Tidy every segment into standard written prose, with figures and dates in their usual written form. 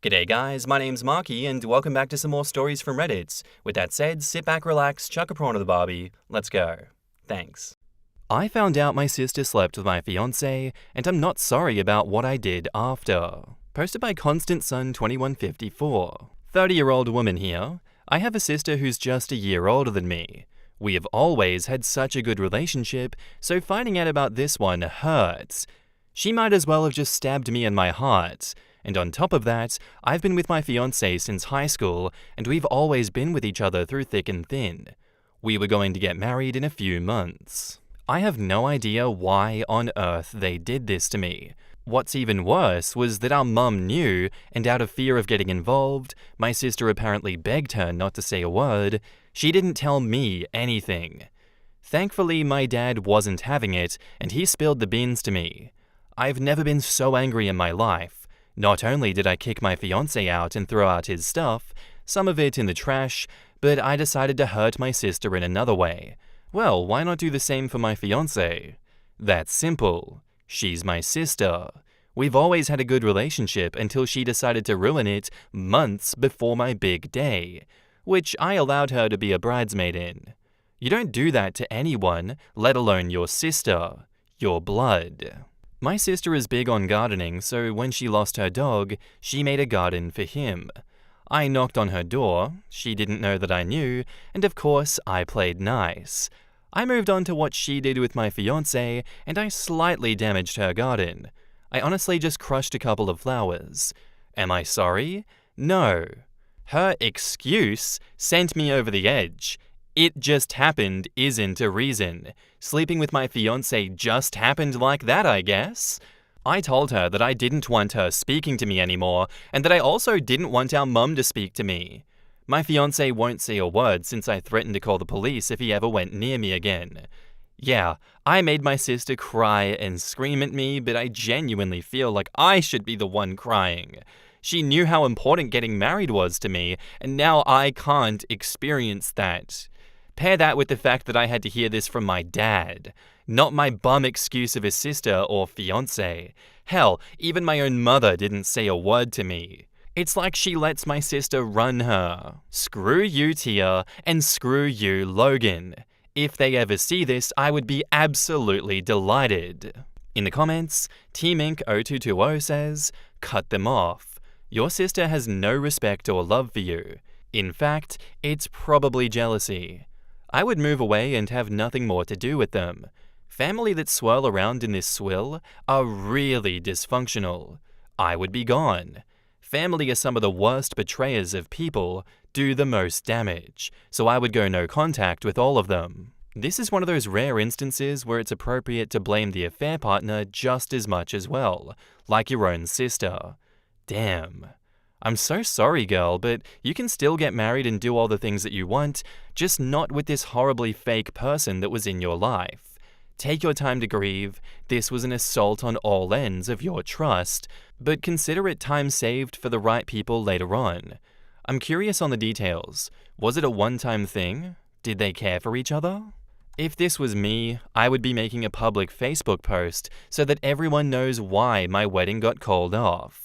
G'day guys, my name's Marky and welcome back to some more stories from Reddit. With that said, sit back, relax, chuck a prawn to the Barbie. Let's go. Thanks. I found out my sister slept with my fiance and I'm not sorry about what I did after. Posted by Constant Sun 2154. 30-year-old woman here. I have a sister who's just a year older than me. We have always had such a good relationship, so finding out about this one hurts. She might as well have just stabbed me in my heart. And on top of that, I've been with my fiancé since high school, and we've always been with each other through thick and thin. We were going to get married in a few months. I have no idea why on earth they did this to me. What's even worse was that our mum knew, and out of fear of getting involved, my sister apparently begged her not to say a word. She didn't tell me anything. Thankfully, my dad wasn't having it, and he spilled the beans to me. I've never been so angry in my life. Not only did I kick my fiancé out and throw out his stuff, some of it in the trash, but I decided to hurt my sister in another way. Well, why not do the same for my fiancé? That's simple. She's my sister. We've always had a good relationship until she decided to ruin it months before my big day, which I allowed her to be a bridesmaid in. You don't do that to anyone, let alone your sister, your blood. My sister is big on gardening, so when she lost her dog, she made a garden for him. I knocked on her door, she didn't know that I knew, and of course I played nice. I moved on to what she did with my fiancé, and I slightly damaged her garden. I honestly just crushed a couple of flowers. Am I sorry? No. Her excuse sent me over the edge. It just happened isn't a reason. Sleeping with my fiancé just happened like that, I guess. I told her that I didn't want her speaking to me anymore, and that I also didn't want our mum to speak to me. My fiancé won't say a word since I threatened to call the police if he ever went near me again. Yeah, I made my sister cry and scream at me, but I genuinely feel like I should be the one crying. She knew how important getting married was to me, and now I can't experience that. Pair that with the fact that I had to hear this from my dad, not my bum excuse of a sister or fiancé. Hell, even my own mother didn't say a word to me. It's like she lets my sister run her. Screw you, Tia, and screw you, Logan. If they ever see this, I would be absolutely delighted. In the comments, TeamInc0220 says, cut them off. Your sister has no respect or love for you. In fact, it's probably jealousy. I would move away and have nothing more to do with them. Family that swirl around in this swill are really dysfunctional. I would be gone. Family are some of the worst betrayers of people, do the most damage, so I would go no contact with all of them. This is one of those rare instances where it's appropriate to blame the affair partner just as much as well, like your own sister. Damn. I'm so sorry, girl, but you can still get married and do all the things that you want, just not with this horribly fake person that was in your life. Take your time to grieve. This was an assault on all ends of your trust, but consider it time saved for the right people later on. I'm curious on the details. Was it a one-time thing? Did they care for each other? If this was me, I would be making a public Facebook post so that everyone knows why my wedding got called off.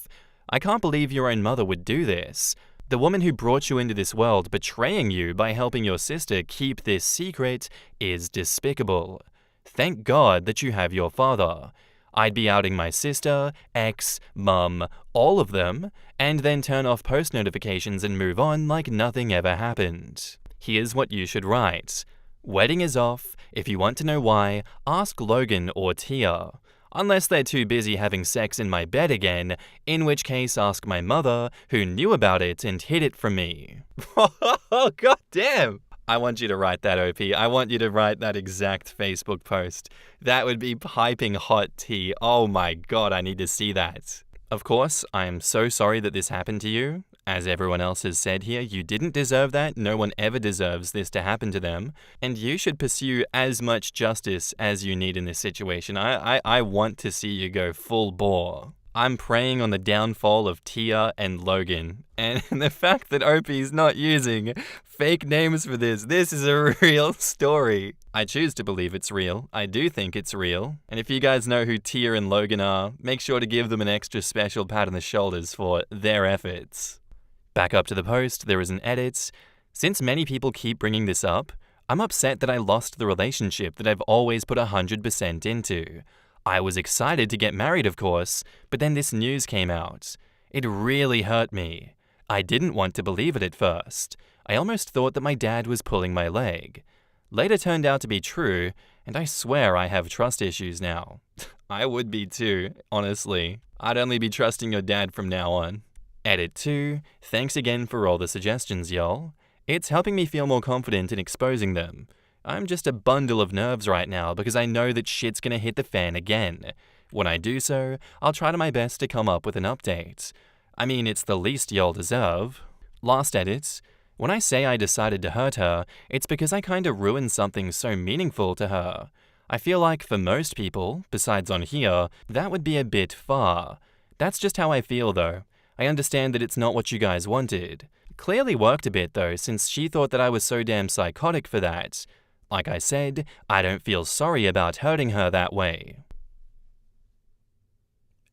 I can't believe your own mother would do this. The woman who brought you into this world betraying you by helping your sister keep this secret is despicable. Thank God that you have your father. I'd be outing my sister, ex, mum, all of them, and then turn off post notifications and move on like nothing ever happened. Here's what you should write. Wedding is off. If you want to know why, ask Logan or Tia. Unless they're too busy having sex in my bed again, in which case ask my mother, who knew about it and hid it from me. Oh, god damn! I want you to write that, OP. I want you to write that exact Facebook post. That would be piping hot tea. Oh my god, I need to see that. Of course, I am so sorry that this happened to you. As everyone else has said here, you didn't deserve that. No one ever deserves this to happen to them. And you should pursue as much justice as you need in this situation. I want to see you go full bore. I'm preying on the downfall of Tia and Logan. And the fact that Opie's not using fake names for this is a real story. I choose to believe it's real. I do think it's real. And if you guys know who Tia and Logan are, make sure to give them an extra special pat on the shoulders for their efforts. Back up to the post, there is an edit. Since many people keep bringing this up, I'm upset that I lost the relationship that I've always put 100% into. I was excited to get married, of course, but then this news came out. It really hurt me. I didn't want to believe it at first. I almost thought that my dad was pulling my leg. Later turned out to be true, and I swear I have trust issues now. I would be too, honestly. I'd only be trusting your dad from now on. Edit 2. Thanks again for all the suggestions, y'all. It's helping me feel more confident in exposing them. I'm just a bundle of nerves right now because I know that shit's gonna hit the fan again. When I do so, I'll try to my best to come up with an update. I mean, it's the least y'all deserve. Last edit. When I say I decided to hurt her, it's because I kinda ruined something so meaningful to her. I feel like for most people, besides on here, that would be a bit far. That's just how I feel though. I understand that it's not what you guys wanted. Clearly worked a bit though, since she thought that I was so damn psychotic for that. Like I said, I don't feel sorry about hurting her that way.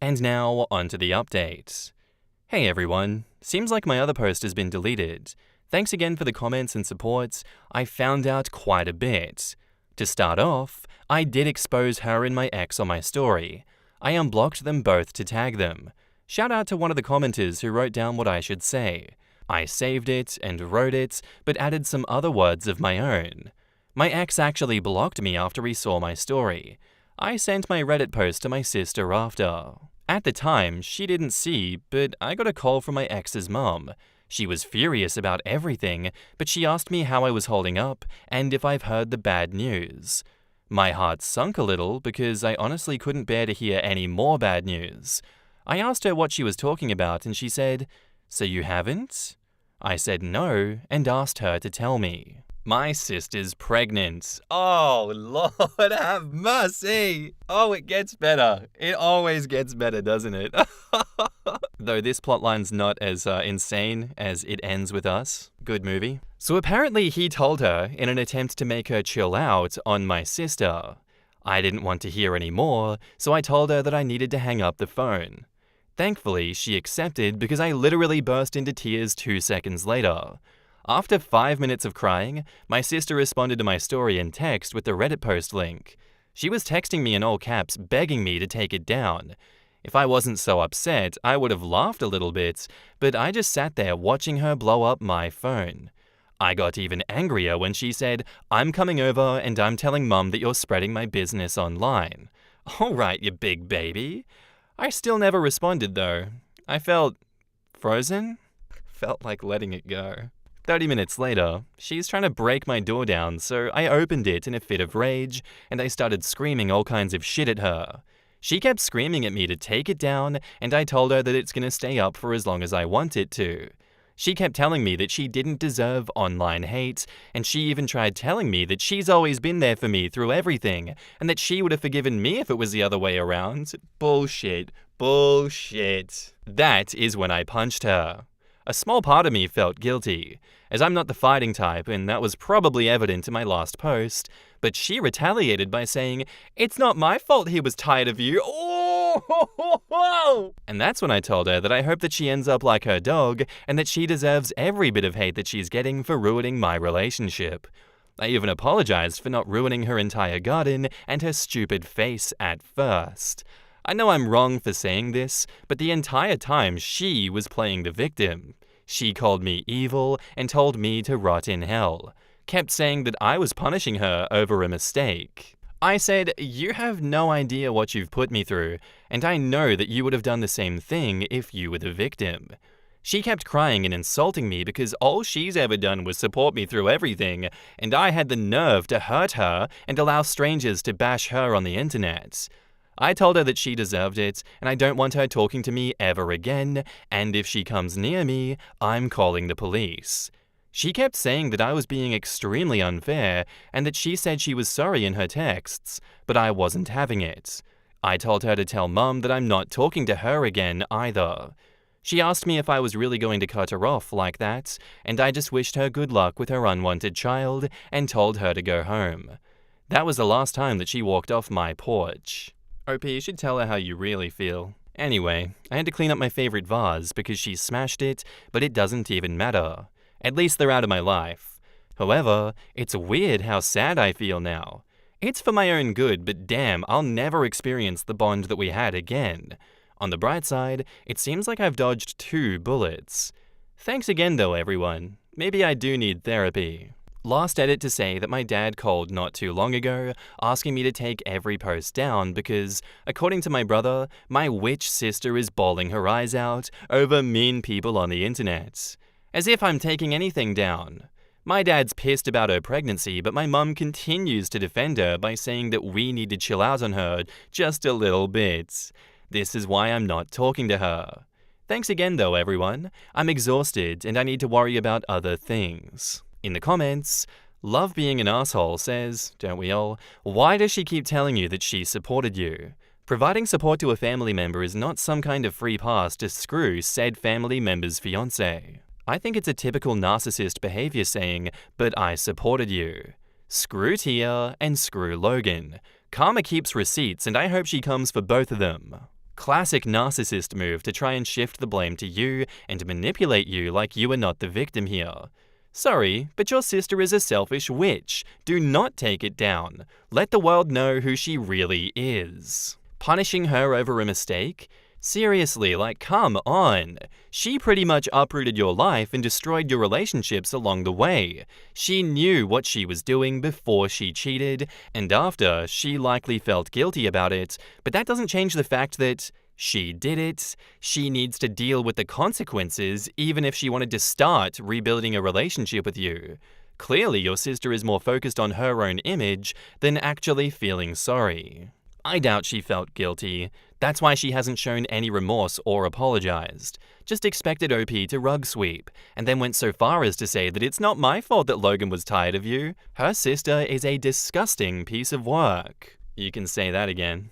And now, onto the update. Hey everyone, seems like my other post has been deleted. Thanks again for the comments and support. I found out quite a bit. To start off, I did expose her and my ex on my story. I unblocked them both to tag them. Shout out to one of the commenters who wrote down what I should say. I saved it and wrote it, but added some other words of my own. My ex actually blocked me after he saw my story. I sent my Reddit post to my sister after. At the time, she didn't see, but I got a call from my ex's mum. She was furious about everything, but she asked me how I was holding up and if I've heard the bad news. My heart sunk a little because I honestly couldn't bear to hear any more bad news. I asked her what she was talking about and she said, "So you haven't?" I said no and asked her to tell me. My sister's pregnant. Oh, Lord have mercy. Oh, it gets better. It always gets better, doesn't it? Though this plotline's not as insane as It Ends With Us. Good movie. So apparently he told her in an attempt to make her chill out on my sister. I didn't want to hear any more, so I told her that I needed to hang up the phone. Thankfully, she accepted because I literally burst into tears 2 seconds later. After 5 minutes of crying, my sister responded to my story in text with the Reddit post link. She was texting me in all caps, begging me to take it down. If I wasn't so upset, I would have laughed a little bit, but I just sat there watching her blow up my phone. I got even angrier when she said, "I'm coming over and I'm telling Mum that you're spreading my business online." All right, you big baby. I still never responded though. I felt frozen. Felt like letting it go. 30 minutes later, she's trying to break my door down, so I opened it in a fit of rage, and I started screaming all kinds of shit at her. She kept screaming at me to take it down, and I told her that it's gonna stay up for as long as I want it to. She kept telling me that she didn't deserve online hate, and she even tried telling me that she's always been there for me through everything, and that she would have forgiven me if it was the other way around. Bullshit. Bullshit. That is when I punched her. A small part of me felt guilty, as I'm not the fighting type, and that was probably evident in my last post, but she retaliated by saying, "It's not my fault he was tired of you." Oh! And that's when I told her that I hope that she ends up like her dog, and that she deserves every bit of hate that she's getting for ruining my relationship. I even apologized for not ruining her entire garden and her stupid face at first. I know I'm wrong for saying this, but the entire time she was playing the victim. She called me evil and told me to rot in hell. Kept saying that I was punishing her over a mistake. I said, "You have no idea what you've put me through, and I know that you would have done the same thing if you were the victim." She kept crying and insulting me because all she's ever done was support me through everything, and I had the nerve to hurt her and allow strangers to bash her on the internet. I told her that she deserved it, and I don't want her talking to me ever again, and if she comes near me, I'm calling the police. She kept saying that I was being extremely unfair, and that she said she was sorry in her texts, but I wasn't having it. I told her to tell Mum that I'm not talking to her again either. She asked me if I was really going to cut her off like that, and I just wished her good luck with her unwanted child and told her to go home. That was the last time that she walked off my porch. OP, you should tell her how you really feel. Anyway, I had to clean up my favorite vase because she smashed it, but it doesn't even matter. At least they're out of my life. However, it's weird how sad I feel now. It's for my own good, but damn, I'll never experience the bond that we had again. On the bright side, it seems like I've dodged 2 bullets. Thanks again though, everyone. Maybe I do need therapy. Last edit to say that my dad called not too long ago, asking me to take every post down because, according to my brother, my witch sister is bawling her eyes out over mean people on the internet. As if I'm taking anything down. My dad's pissed about her pregnancy, but my mum continues to defend her by saying that we need to chill out on her just a little bit. This is why I'm not talking to her. Thanks again though, everyone. I'm exhausted and I need to worry about other things. In the comments, Love Being an Asshole says, don't we all, why does she keep telling you that she supported you? Providing support to a family member is not some kind of free pass to screw said family member's fiance. I think it's a typical narcissist behavior saying, but I supported you. Screw Tia and screw Logan. Karma keeps receipts and I hope she comes for both of them. Classic narcissist move to try and shift the blame to you and manipulate you like you are not the victim here. Sorry, but your sister is a selfish witch. Do not take it down. Let the world know who she really is. Punishing her over a mistake? Seriously, like, come on. She pretty much uprooted your life and destroyed your relationships along the way. She knew what she was doing before she cheated, and after, she likely felt guilty about it, but that doesn't change the fact that she did it. She needs to deal with the consequences, even if she wanted to start rebuilding a relationship with you. Clearly, your sister is more focused on her own image than actually feeling sorry. I doubt she felt guilty. That's why she hasn't shown any remorse or apologized. Just expected OP to rug sweep, and then went so far as to say that it's not my fault that Logan was tired of you. Her sister is a disgusting piece of work. You can say that again.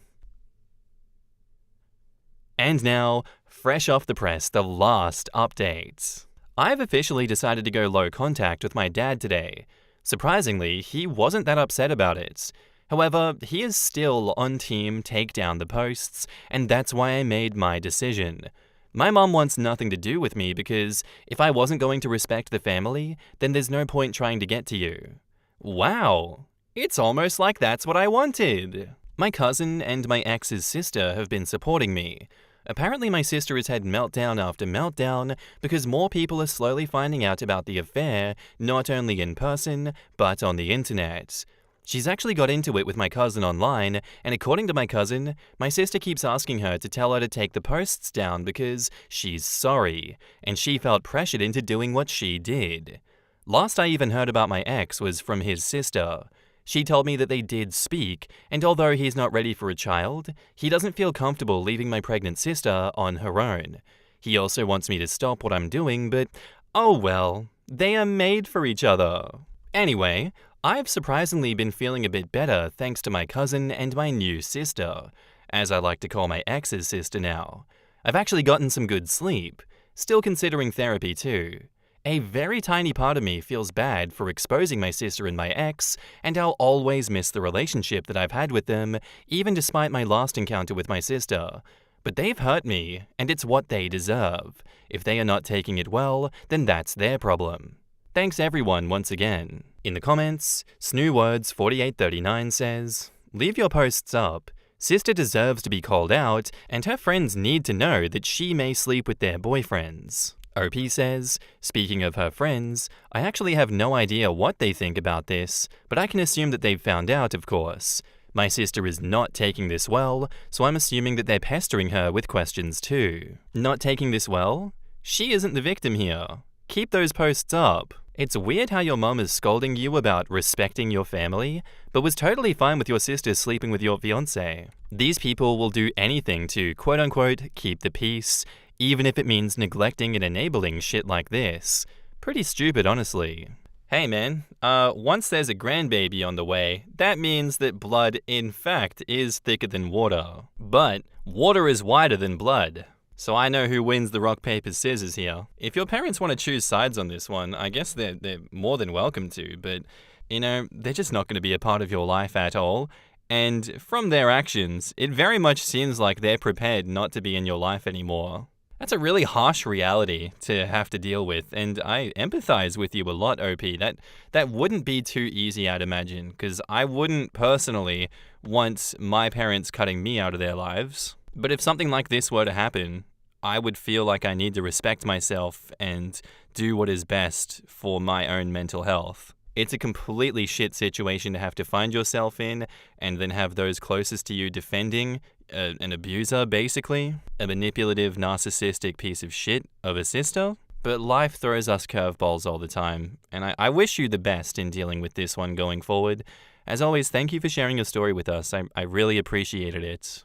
And now, fresh off the press, the last update. I've officially decided to go low contact with my dad today. Surprisingly, he wasn't that upset about it. However, he is still on team take down the posts, and that's why I made my decision. My mom wants nothing to do with me because if I wasn't going to respect the family, then there's no point trying to get to you. Wow, it's almost like that's what I wanted. My cousin and my ex's sister have been supporting me. Apparently my sister has had meltdown after meltdown because more people are slowly finding out about the affair, not only in person, but on the internet. She's actually got into it with my cousin online, and according to my cousin, my sister keeps asking her to tell her to take the posts down because she's sorry, and she felt pressured into doing what she did. Last I even heard about my ex was from his sister. She told me that they did speak, and although he's not ready for a child, he doesn't feel comfortable leaving my pregnant sister on her own. He also wants me to stop what I'm doing, but oh well, they are made for each other. Anyway, I've surprisingly been feeling a bit better thanks to my cousin and my new sister, as I like to call my ex's sister now. I've actually gotten some good sleep, still considering therapy too. A very tiny part of me feels bad for exposing my sister and my ex, and I'll always miss the relationship that I've had with them, even despite my last encounter with my sister. But they've hurt me, and it's what they deserve. If they are not taking it well, then that's their problem. Thanks everyone once again. In the comments, SnooWords4839 says, leave your posts up. Sister deserves to be called out, and her friends need to know that she may sleep with their boyfriends. OP says, speaking of her friends, I actually have no idea what they think about this, but I can assume that they've found out, of course. My sister is not taking this well, so I'm assuming that they're pestering her with questions too. Not taking this well? She isn't the victim here. Keep those posts up. It's weird how your mum is scolding you about respecting your family, but was totally fine with your sister sleeping with your fiancé. These people will do anything to quote-unquote keep the peace, even if it means neglecting and enabling shit like this. Pretty stupid, honestly. Hey man, once there's a grandbaby on the way, that means that blood in fact is thicker than water. But water is wider than blood. So I know who wins the rock, paper, scissors here. If your parents want to choose sides on this one, I guess they're more than welcome to, but they're just not going to be a part of your life at all. And from their actions, it very much seems like they're prepared not to be in your life anymore. That's a really harsh reality to have to deal with, and I empathize with you a lot, OP. That wouldn't be too easy, I'd imagine, because I wouldn't personally want my parents cutting me out of their lives. But if something like this were to happen, I would feel like I need to respect myself and do what is best for my own mental health. It's a completely shit situation to have to find yourself in and then have those closest to you defending an abuser, basically. A manipulative, narcissistic piece of shit of a sister. But life throws us curveballs all the time, and I wish you the best in dealing with this one going forward. As always, thank you for sharing your story with us. I really appreciated it.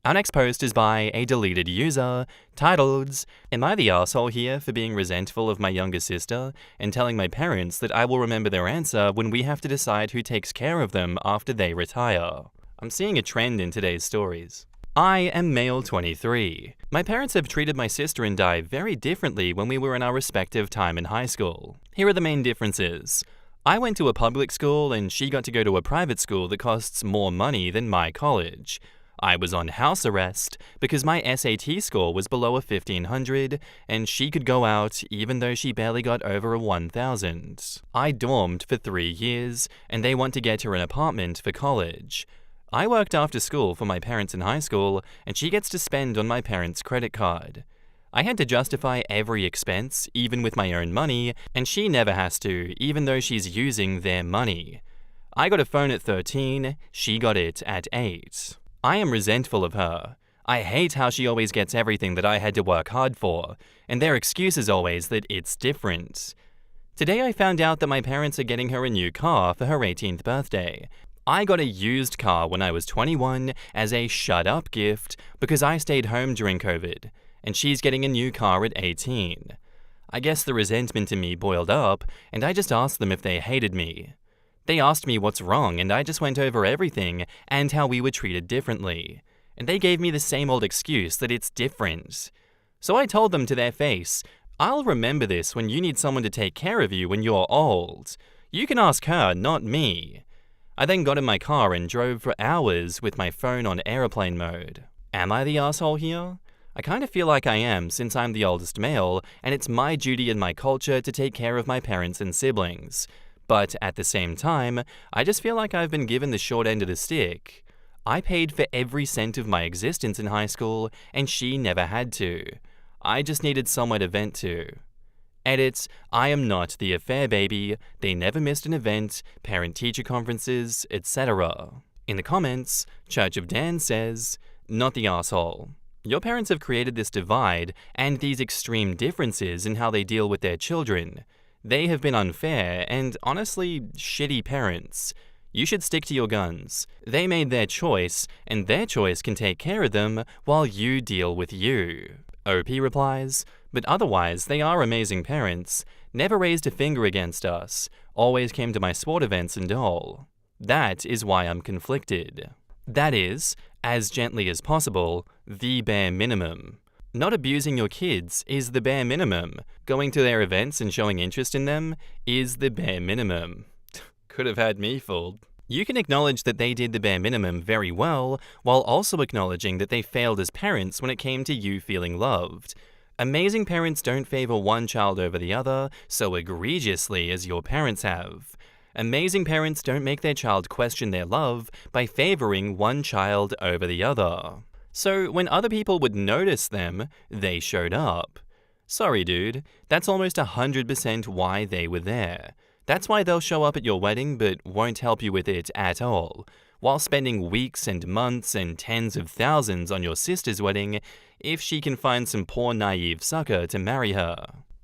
Our next post is by a deleted user, titled, "Am I the asshole here for being resentful of my younger sister and telling my parents that I will remember their answer when we have to decide who takes care of them after they retire?" I'm seeing a trend in today's stories. I am male 23. My parents have treated my sister and I very differently when we were in our respective time in high school. Here are the main differences. I went to a public school and she got to go to a private school that costs more money than my college. I was on house arrest because my SAT score was below a 1500 and she could go out even though she barely got over a 1000. I dormed for 3 years and they want to get her an apartment for college. I worked after school for my parents in high school and she gets to spend on my parents' credit card. I had to justify every expense, even with my own money, and she never has to, even though she's using their money. I got a phone at 13, she got it at 8. I am resentful of her. I hate how she always gets everything that I had to work hard for, and their excuse is always that it's different. Today I found out that my parents are getting her a new car for her 18th birthday. I got a used car when I was 21 as a shut-up gift because I stayed home during COVID, and she's getting a new car at 18. I guess the resentment in me boiled up, and I just asked them if they hated me. They asked me what's wrong, and I just went over everything and how we were treated differently. And they gave me the same old excuse that it's different. So I told them to their face, I'll remember this when you need someone to take care of you when you're old. You can ask her, not me. I then got in my car and drove for hours with my phone on airplane mode. Am I the asshole here? I kind of feel like I am since I'm the oldest male, and it's my duty in my culture to take care of my parents and siblings. But at the same time, I just feel like I've been given the short end of the stick. I paid for every cent of my existence in high school, and she never had to. I just needed somewhere to vent to. Edit, I am not the affair baby, they never missed an event, parent-teacher conferences, etc. In the comments, Church of Dan says, not the asshole. Your parents have created this divide and these extreme differences in how they deal with their children. They have been unfair and, honestly, shitty parents. You should stick to your guns. They made their choice, and their choice can take care of them while you deal with you. OP replies, but otherwise they are amazing parents. Never raised a finger against us. Always came to my sport events and all. That is why I'm conflicted. That is, as gently as possible, the bare minimum. Not abusing your kids is the bare minimum. Going to their events and showing interest in them is the bare minimum. Could have had me fooled. You can acknowledge that they did the bare minimum very well, while also acknowledging that they failed as parents when it came to you feeling loved. Amazing parents don't favor one child over the other so egregiously as your parents have. Amazing parents don't make their child question their love by favoring one child over the other. So when other people would notice them, they showed up. Sorry dude, that's almost 100% why they were there. That's why they'll show up at your wedding but won't help you with it at all, while spending weeks and months and tens of thousands on your sister's wedding if she can find some poor naive sucker to marry her.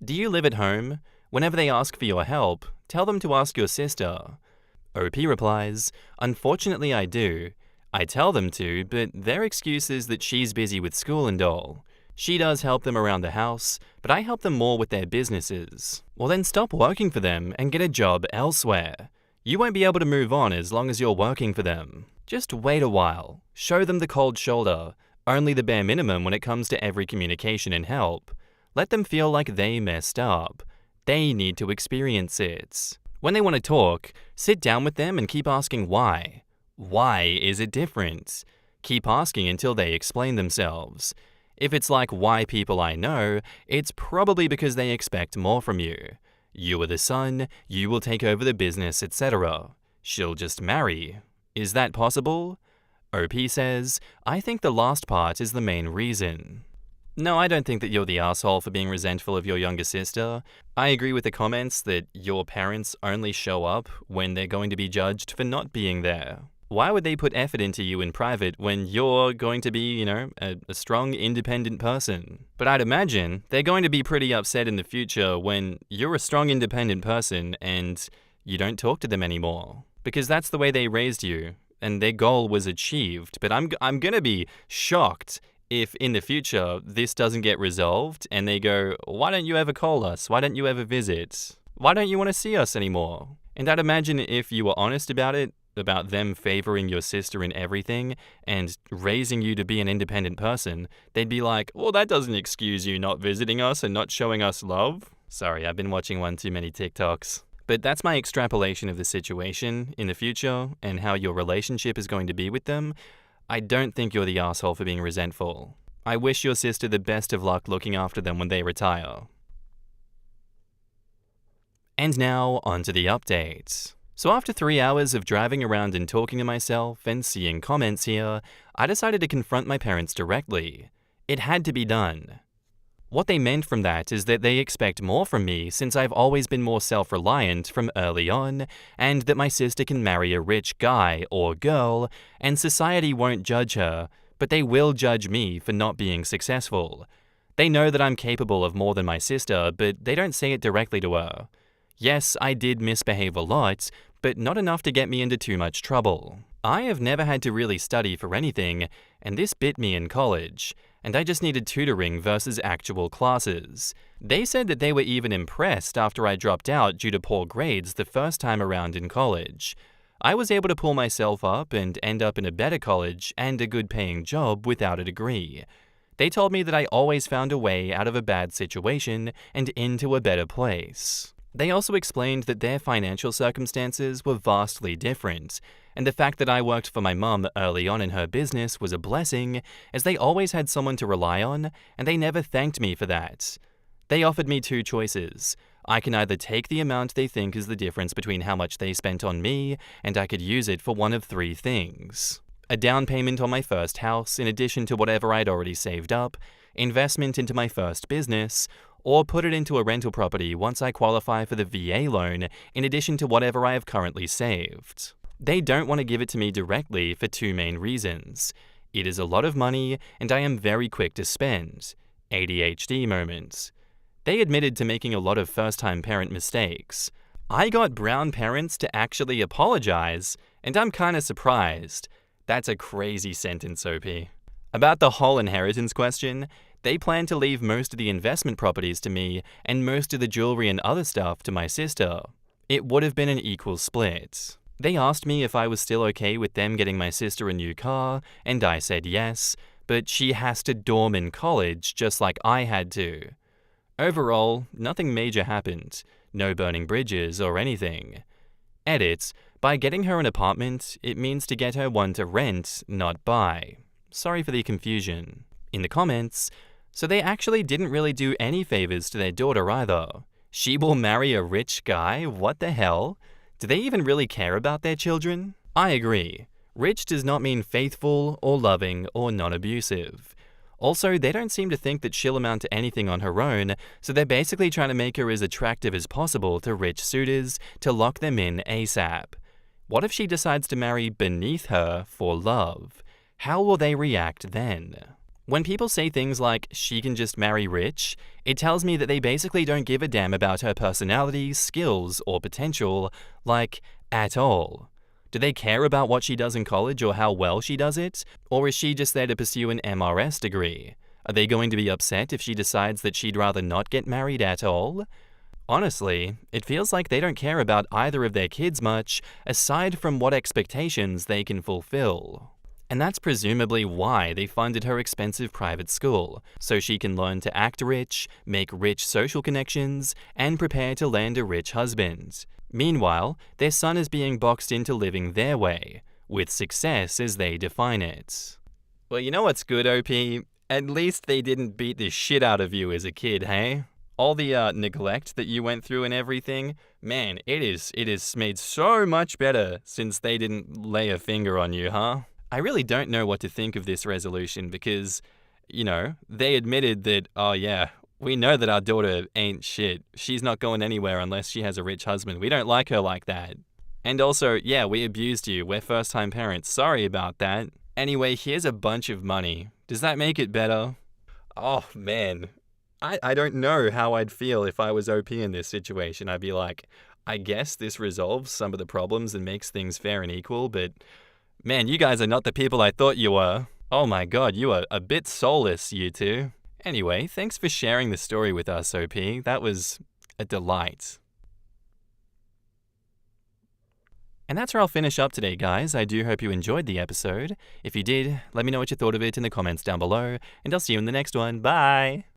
Do you live at home? Whenever they ask for your help, tell them to ask your sister. OP replies, unfortunately I do. I tell them to, but their excuse is that she's busy with school and all. She does help them around the house, but I help them more with their businesses. Well then stop working for them and get a job elsewhere. You won't be able to move on as long as you're working for them. Just wait a while. Show them the cold shoulder. Only the bare minimum when it comes to every communication and help. Let them feel like they messed up. They need to experience it. When they want to talk, sit down with them and keep asking why. Why is it different? Keep asking until they explain themselves. If it's like why people I know, it's probably because they expect more from you. You are the son, you will take over the business, etc. She'll just marry. Is that possible? OP says, I think the last part is the main reason. No, I don't think that you're the asshole for being resentful of your younger sister. I agree with the comments that your parents only show up when they're going to be judged for not being there. Why would they put effort into you in private when you're going to be, a strong, independent person? But I'd imagine they're going to be pretty upset in the future when you're a strong, independent person and you don't talk to them anymore. Because that's the way they raised you, and their goal was achieved. But I'm gonna be shocked if in the future this doesn't get resolved and they go, why don't you ever call us? Why don't you ever visit? Why don't you want to see us anymore? And I'd imagine if you were honest about it, about them favoring your sister in everything and raising you to be an independent person, they'd be like, well, that doesn't excuse you not visiting us and not showing us love. Sorry, I've been watching one too many TikToks. But that's my extrapolation of the situation in the future and how your relationship is going to be with them. I don't think you're the asshole for being resentful. I wish your sister the best of luck looking after them when they retire. And now, onto the update. So after 3 hours of driving around and talking to myself and seeing comments here, I decided to confront my parents directly. It had to be done. What they meant from that is that they expect more from me since I've always been more self-reliant from early on, and that my sister can marry a rich guy or girl, and society won't judge her, but they will judge me for not being successful. They know that I'm capable of more than my sister, but they don't say it directly to her. Yes, I did misbehave a lot, but not enough to get me into too much trouble. I have never had to really study for anything, and this bit me in college, and I just needed tutoring versus actual classes. They said that they were even impressed after I dropped out due to poor grades the first time around in college. I was able to pull myself up and end up in a better college and a good paying job without a degree. They told me that I always found a way out of a bad situation and into a better place. They also explained that their financial circumstances were vastly different, and the fact that I worked for my mum early on in her business was a blessing, as they always had someone to rely on, and they never thanked me for that. They offered me two choices. I can either take the amount they think is the difference between how much they spent on me, and I could use it for one of three things. A down payment on my first house in addition to whatever I'd already saved up, investment into my first business, or put it into a rental property once I qualify for the VA loan in addition to whatever I have currently saved. They don't want to give it to me directly for two main reasons. It is a lot of money and I am very quick to spend. ADHD moment. They admitted to making a lot of first-time parent mistakes. I got brown parents to actually apologize, and I'm kinda surprised. That's a crazy sentence, OP. About the whole inheritance question, they plan to leave most of the investment properties to me and most of the jewelry and other stuff to my sister. It would have been an equal split. They asked me if I was still okay with them getting my sister a new car, and I said yes, but she has to dorm in college just like I had to. Overall, nothing major happened. No burning bridges or anything. Edit, by getting her an apartment, it means to get her one to rent, not buy. Sorry for the confusion. In the comments, so they actually didn't really do any favors to their daughter either. She will marry a rich guy? What the hell? Do they even really care about their children? I agree. Rich does not mean faithful or loving or non-abusive. Also, they don't seem to think that she'll amount to anything on her own, so they're basically trying to make her as attractive as possible to rich suitors to lock them in ASAP. What if she decides to marry beneath her for love? How will they react then? When people say things like, she can just marry rich, it tells me that they basically don't give a damn about her personality, skills, or potential, like, at all. Do they care about what she does in college or how well she does it? Or is she just there to pursue an MRS degree? Are they going to be upset if she decides that she'd rather not get married at all? Honestly, it feels like they don't care about either of their kids much, aside from what expectations they can fulfill. And that's presumably why they funded her expensive private school, so she can learn to act rich, make rich social connections, and prepare to land a rich husband. Meanwhile, their son is being boxed into living their way, with success as they define it. Well, you know what's good, OP? At least they didn't beat the shit out of you as a kid, hey? All the neglect that you went through and everything, man, it is made so much better since they didn't lay a finger on you, huh? I really don't know what to think of this resolution because, they admitted that, oh yeah, we know that our daughter ain't shit. She's not going anywhere unless she has a rich husband. We don't like her like that. And also, yeah, we abused you. We're first-time parents. Sorry about that. Anyway, here's a bunch of money. Does that make it better? Oh, man. I don't know how I'd feel if I was OP in this situation. I'd be like, I guess this resolves some of the problems and makes things fair and equal, but man, you guys are not the people I thought you were. Oh my god, you are a bit soulless, you two. Anyway, thanks for sharing the story with us, OP. That was a delight. And that's where I'll finish up today, guys. I do hope you enjoyed the episode. If you did, let me know what you thought of it in the comments down below, and I'll see you in the next one. Bye!